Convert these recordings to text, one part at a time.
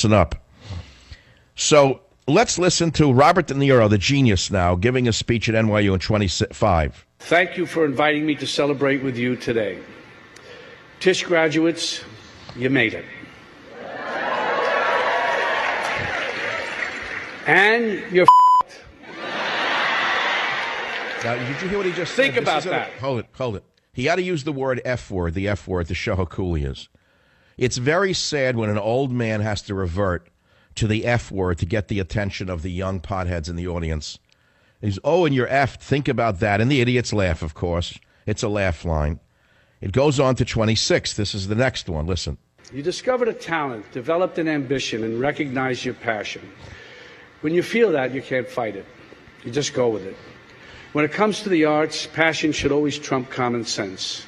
adults and up. So let's listen to Robert De Niro, the genius now, giving a speech at NYU in 25. Thank you for inviting me to celebrate with you today. Tisch graduates, you made it. And you're Now, did you hear what he just Think said? about that. Hold it. He had to use the word F word, the F word, to show how cool he is. It's very sad when an old man has to revert to the F word to get the attention of the young potheads in the audience. He's, oh, and you're F, think about that. And the idiots laugh, of course. It's a laugh line. It goes on to 26. This is the next one. Listen. You discovered a talent, developed an ambition, and recognized your passion. When you feel that, you can't fight it. You just go with it. When it comes to the arts, passion should always trump common sense.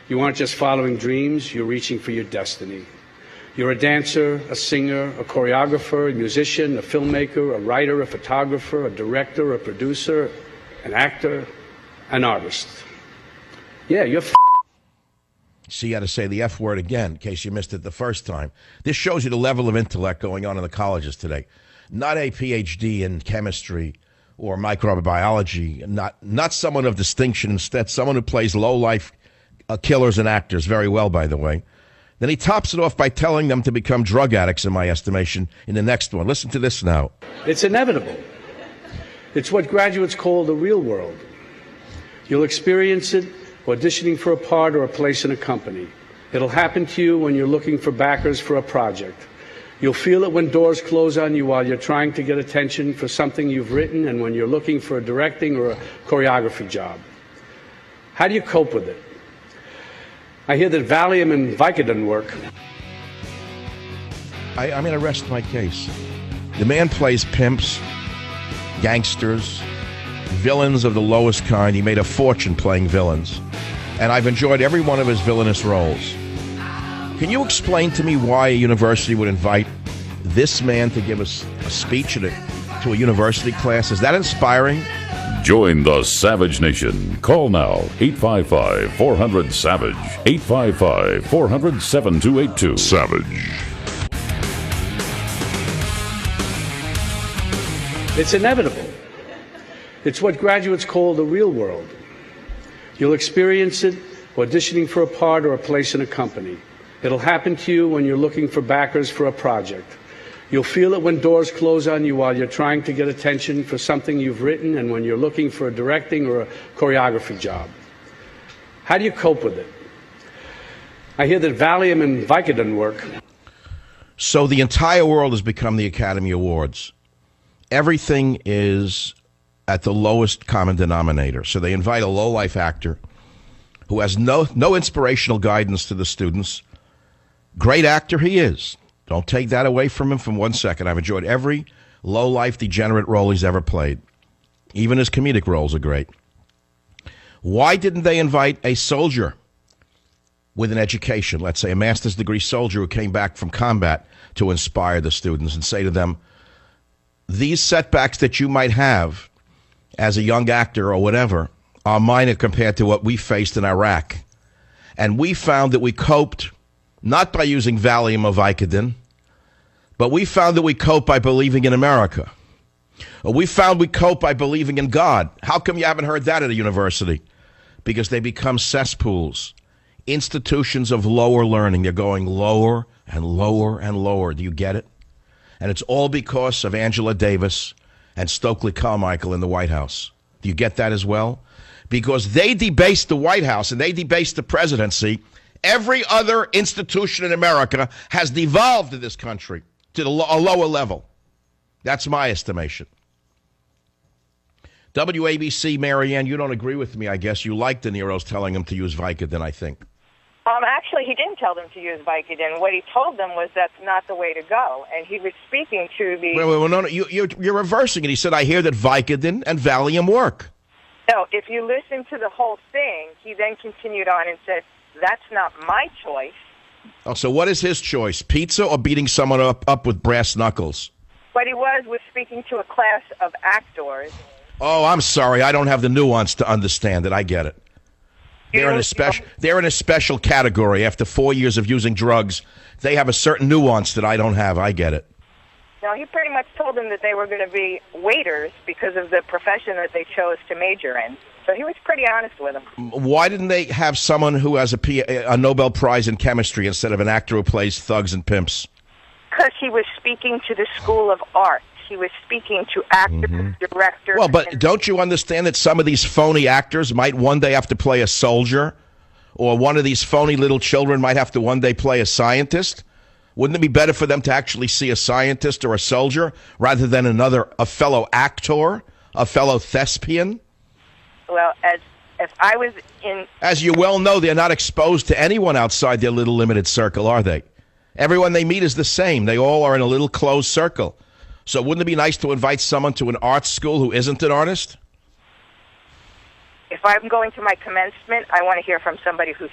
You aren't just following dreams, you're reaching for your destiny. You're a dancer, a singer, a choreographer, a musician, a filmmaker, a writer, a photographer, a director, a producer, an actor, an artist. Yeah, you're So you had to say the F word again in case you missed it the first time. This shows you the level of intellect going on in the colleges today. Not a PhD in chemistry or microbiology, not someone of distinction. Instead, someone who plays low-life killers and actors very well, by the way. Then he tops it off by telling them to become drug addicts, in my estimation, in the next one. Listen to this now. It's inevitable. It's what graduates call the real world. You'll experience it auditioning for a part or a place in a company. It'll happen to you when you're looking for backers for a project. You'll feel it when doors close on you while you're trying to get attention for something you've written and when you're looking for a directing or a choreography job. How do you cope with it? I hear that Valium and Vicodin work. I'm going to rest my case. The man plays pimps, gangsters, villains of the lowest kind. He made a fortune playing villains. And I've enjoyed every one of his villainous roles. Can you explain to me why a university would invite this man to give us a speech to a university class? Is that inspiring? Join the Savage Nation. Call now, 855-400-SAVAGE, 855-400-7282. Savage. It's inevitable. It's what graduates call the real world. You'll experience it auditioning for a part or a place in a company. It'll happen to you when you're looking for backers for a project. You'll feel it when doors close on you while you're trying to get attention for something you've written and when you're looking for a directing or a choreography job. How do you cope with it? I hear that Valium and Vicodin work. So the entire world has become the Academy Awards. Everything is at the lowest common denominator. So they invite a low-life actor who has no inspirational guidance to the students. Great actor he is. Don't take that away from him for 1 second. I've enjoyed every low-life degenerate role he's ever played. Even his comedic roles are great. Why didn't they invite a soldier with an education, let's say a master's degree soldier who came back from combat, to inspire the students and say to them, these setbacks that you might have as a young actor or whatever are minor compared to what we faced in Iraq. And we found that we coped not by using Valium or Vicodin, but we found that we cope by believing in America. Or we found we cope by believing in God. How come you haven't heard that at a university? Because they become cesspools, institutions of lower learning. They're going lower and lower and lower. Do you get it? And it's all because of Angela Davis and Stokely Carmichael in the White House. Do you get that as well? Because they debased the White House and they debased the presidency. Every other institution in America has devolved in this country to a lower level. That's my estimation. WABC, Marianne, you don't agree with me, I guess. You like De Niro's telling him to use Vicodin, I think. Actually, he didn't tell them to use Vicodin. What he told them was that's not the way to go. And he was speaking to the... Wait, no, you're reversing it. He said, I hear that Vicodin and Valium work. No, if you listen to the whole thing, he then continued on and said, that's not my choice. Oh, so what is his choice? Pizza or beating someone up with brass knuckles? What he was speaking to a class of actors. Oh, I'm sorry. I don't have the nuance to understand it. I get it. They're in a special category. After 4 years of using drugs, they have a certain nuance that I don't have. I get it. No, he pretty much told them that they were going to be waiters because of the profession that they chose to major in. So he was pretty honest with them. Why didn't they have someone who has a Nobel Prize in chemistry instead of an actor who plays thugs and pimps? Because he was speaking to the School of Art. He was speaking to actors, directors. Well, but don't you understand that some of these phony actors might one day have to play a soldier? Or one of these phony little children might have to one day play a scientist? Wouldn't it be better for them to actually see a scientist or a soldier rather than a fellow actor, a fellow thespian? Well, if I was in... As you well know, they're not exposed to anyone outside their little limited circle, are they? Everyone they meet is the same. They all are in a little closed circle. So wouldn't it be nice to invite someone to an art school who isn't an artist? If I'm going to my commencement, I want to hear from somebody who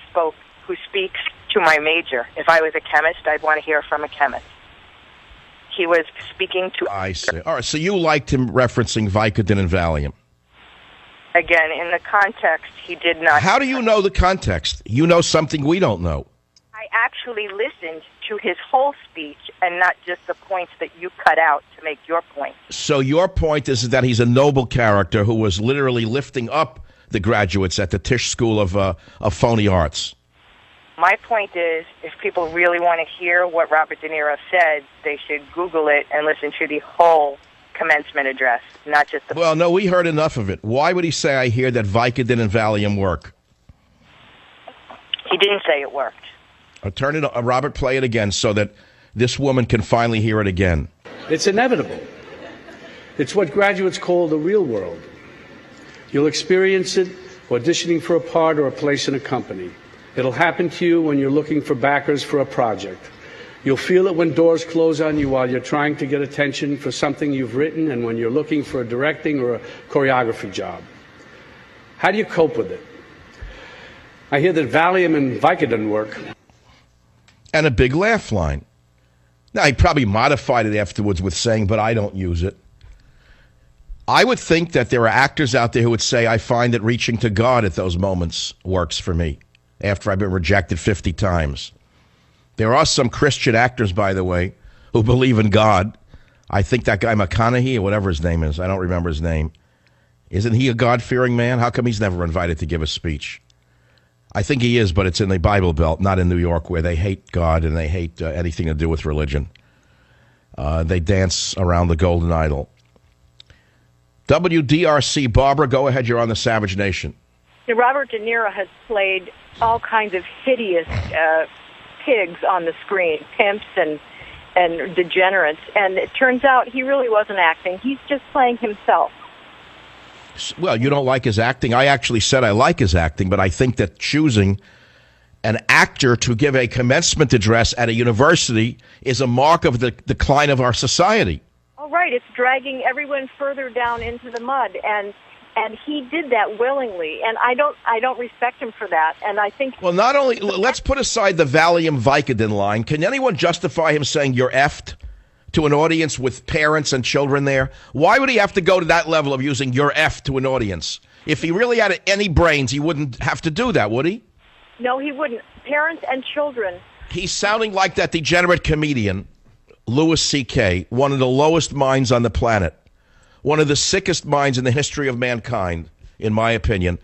speaks to my major. If I was a chemist, I'd want to hear from a chemist. He was speaking to... I see. All right, so you liked him referencing Vicodin and Valium. Again, in the context, he did not... How do you know the context? You know something we don't know. I actually listened to his whole speech and not just the points that you cut out to make your point. So your point is that he's a noble character who was literally lifting up the graduates at the Tisch School of Phony Arts. My point is, if people really want to hear what Robert De Niro said, they should Google it and listen to the whole commencement address, not just the... Well, no, we heard enough of it. Why would he say, I hear that Vicodin and Valium work? He didn't say it worked. Turn it, Robert, play it again so that this woman can finally hear it again. It's inevitable. It's what graduates call the real world. You'll experience it auditioning for a part or a place in a company. It'll happen to you when you're looking for backers for a project. You'll feel it when doors close on you while you're trying to get attention for something you've written and when you're looking for a directing or a choreography job. How do you cope with it? I hear that Valium and Vicodin work. And a big laugh line. Now, he probably modified it afterwards with saying, but I don't use it. I would think that there are actors out there who would say, I find that reaching to God at those moments works for me after I've been rejected 50 times. There are some Christian actors, by the way, who believe in God. I think that guy McConaughey, or whatever his name is, I don't remember his name. Isn't he a God-fearing man? How come he's never invited to give a speech? I think he is, but it's in the Bible Belt, not in New York, where they hate God and they hate anything to do with religion. They dance around the golden idol. WDRC, Barbara, go ahead. You're on the Savage Nation. Robert De Niro has played all kinds of hideous pigs on the screen, pimps and degenerates, and it turns out he really wasn't acting. He's just playing himself. Well, you don't like his acting. I actually said I like his acting, but I think that choosing an actor to give a commencement address at a university is a mark of the decline of our society. Oh, right. It's dragging everyone further down into the mud, and he did that willingly, and I don't respect him for that. And I think... Well, not only... Let's put aside the Valium Vicodin line. Can anyone justify him saying you're effed to an audience with parents and children there? Why would he have to go to that level of using you're effed to an audience? If he really had any brains, he wouldn't have to do that, would he? No, he wouldn't. Parents and children. He's sounding like that degenerate comedian, Louis C.K., one of the lowest minds on the planet. One of the sickest minds in the history of mankind, in my opinion.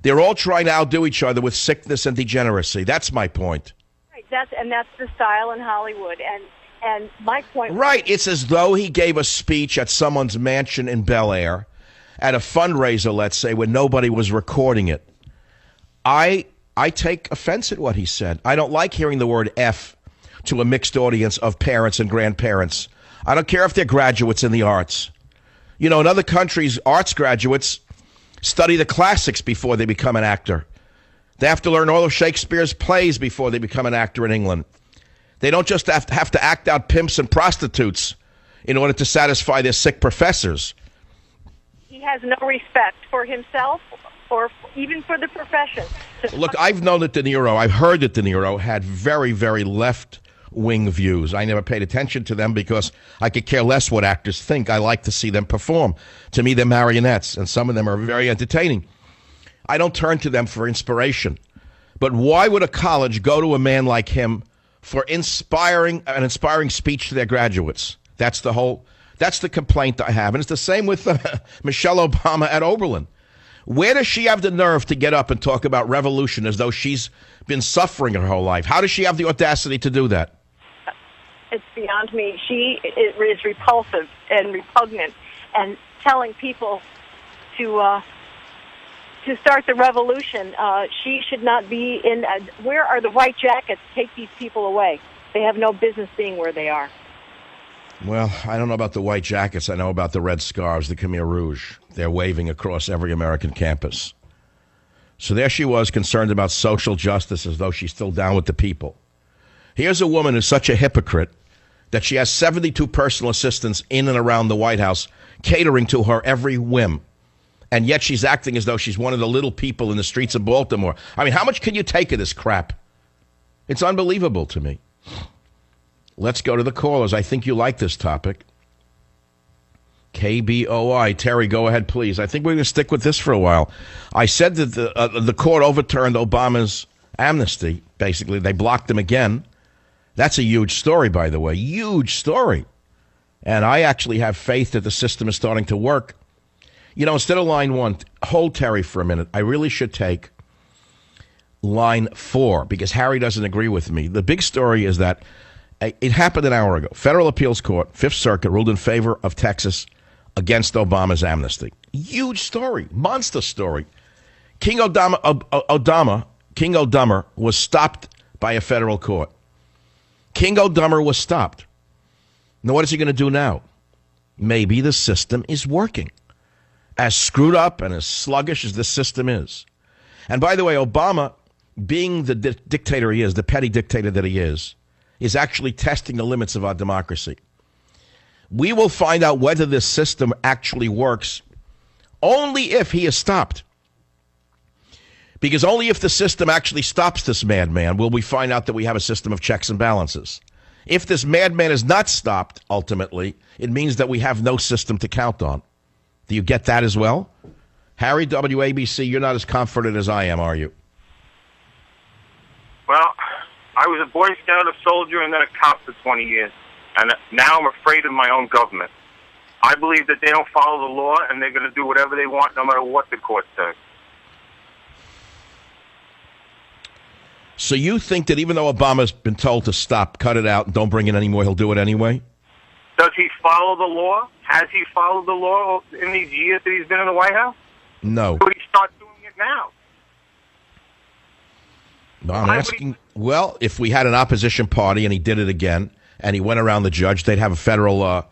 They're all trying to outdo each other with sickness and degeneracy. That's my point. Right, that's the style in Hollywood. And my point... Right, it's as though he gave a speech at someone's mansion in Bel Air, at a fundraiser, let's say, where nobody was recording it. I take offense at what he said. I don't like hearing the word F to a mixed audience of parents and grandparents. I don't care if they're graduates in the arts. You know, in other countries, arts graduates study the classics before they become an actor. They have to learn all of Shakespeare's plays before they become an actor in England. They don't just have to act out pimps and prostitutes in order to satisfy their sick professors. He has no respect for himself or even for the profession. Look, I've known that De Niro, I've heard that De Niro had very, very left-wing views. I never paid attention to them because I could care less what actors think. I like to see them perform. To me, they're marionettes, and some of them are very entertaining. I don't turn to them for inspiration. But why would a college go to a man like him for an inspiring speech to their graduates? That's the complaint I have. And it's the same with Michelle Obama at Oberlin. Where does she have the nerve to get up and talk about revolution as though she's been suffering her whole life? How does she have the audacity to do that? It's beyond me. She is repulsive and repugnant, and telling people to start the revolution. She should not be in. Where are the white jackets? Take these people away. They have no business being where they are. Well, I don't know about the white jackets. I know about the red scarves, the Khmer Rouge. They're waving across every American campus. So there she was, concerned about social justice as though she's still down with the people. Here's a woman who's such a hypocrite that she has 72 personal assistants in and around the White House catering to her every whim. And yet she's acting as though she's one of the little people in the streets of Baltimore. I mean, how much can you take of this crap? It's unbelievable to me. Let's go to the callers. I think you like this topic. KBOI. Terry, go ahead, please. I think we're going to stick with this for a while. I said that the court overturned Obama's amnesty. Basically, they blocked him again. That's a huge story, by the way. Huge story. And I actually have faith that the system is starting to work. You know, instead of line 1, hold Terry for a minute. I really should take line 4 because Harry doesn't agree with me. The big story is that it happened an hour ago. Federal Appeals Court, Fifth Circuit, ruled in favor of Texas against Obama's amnesty. Huge story. Monster story. King O'Dummer was stopped by a federal court. King O'Dummer was stopped. Now, what is he going to do now? Maybe the system is working. As screwed up and as sluggish as this system is. And by the way, Obama, being the dictator he is, the petty dictator that he is actually testing the limits of our democracy. We will find out whether this system actually works only if he is stopped. Because only if the system actually stops this madman will we find out that we have a system of checks and balances. If this madman is not stopped, ultimately, it means that we have no system to count on. Do you get that as well? Harry, WABC, you're not as confident as I am, are you? Well, I was a Boy Scout, a soldier, and then a cop for 20 years. And now I'm afraid of my own government. I believe that they don't follow the law, and they're going to do whatever they want, no matter what the court says. So you think that even though Obama's been told to stop, cut it out, and don't bring in any more, he'll do it anyway? Does he follow the law? Has he followed the law in these years that he's been in the White House? No. Would he start doing it now? No, I'm asking, well, if we had an opposition party and he did it again, and he went around the judge, they'd have a federal a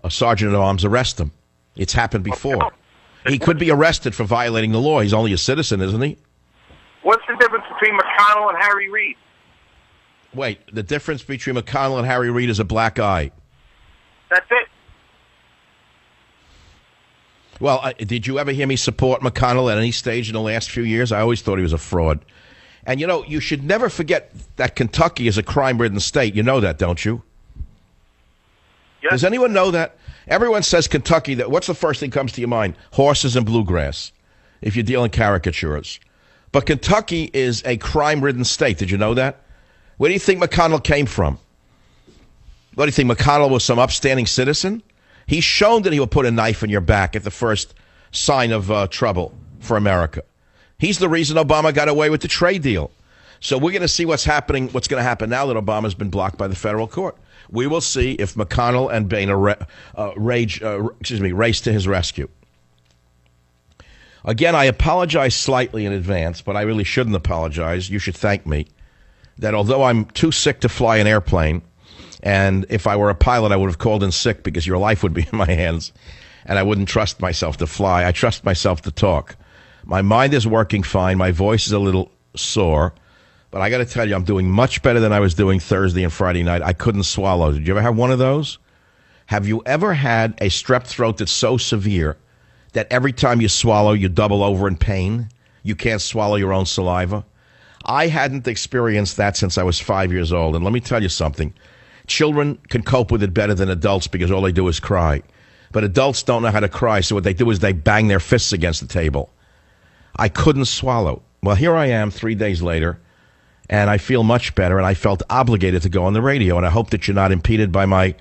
sergeant at arms arrest him. It's happened before. He could be arrested for violating the law. He's only a citizen, isn't he? What's the difference between McConnell and Harry Reid? Wait, the difference between McConnell and Harry Reid is a black eye. That's it. Well, did you ever hear me support McConnell at any stage in the last few years? I always thought he was a fraud. And, you know, you should never forget that Kentucky is a crime-ridden state. You know that, don't you? Yes. Does anyone know that? Everyone says Kentucky. What's the first thing that comes to your mind? Horses and bluegrass, if you're dealing caricatures. But Kentucky is a crime-ridden state. Did you know that? Where do you think McConnell came from? What do you think, McConnell was some upstanding citizen? He's shown that he will put a knife in your back at the first sign of trouble for America. He's the reason Obama got away with the trade deal. So we're going to see what's going to happen now that Obama's been blocked by the federal court. We will see if McConnell and Boehner race to his rescue. Again, I apologize slightly in advance, but I really shouldn't apologize. You should thank me that although I'm too sick to fly an airplane, and if I were a pilot, I would have called in sick because your life would be in my hands, and I wouldn't trust myself to fly. I trust myself to talk. My mind is working fine. My voice is a little sore. But I got to tell you, I'm doing much better than I was doing Thursday and Friday night. I couldn't swallow. Did you ever have one of those? Have you ever had a strep throat that's so severe that every time you swallow, you double over in pain? You can't swallow your own saliva? I hadn't experienced that since I was 5 years old. And let me tell you something. Children can cope with it better than adults because all they do is cry. But adults don't know how to cry, so what they do is they bang their fists against the table. I couldn't swallow. Well, here I am 3 days later, and I feel much better, and I felt obligated to go on the radio, and I hope that you're not impeded by my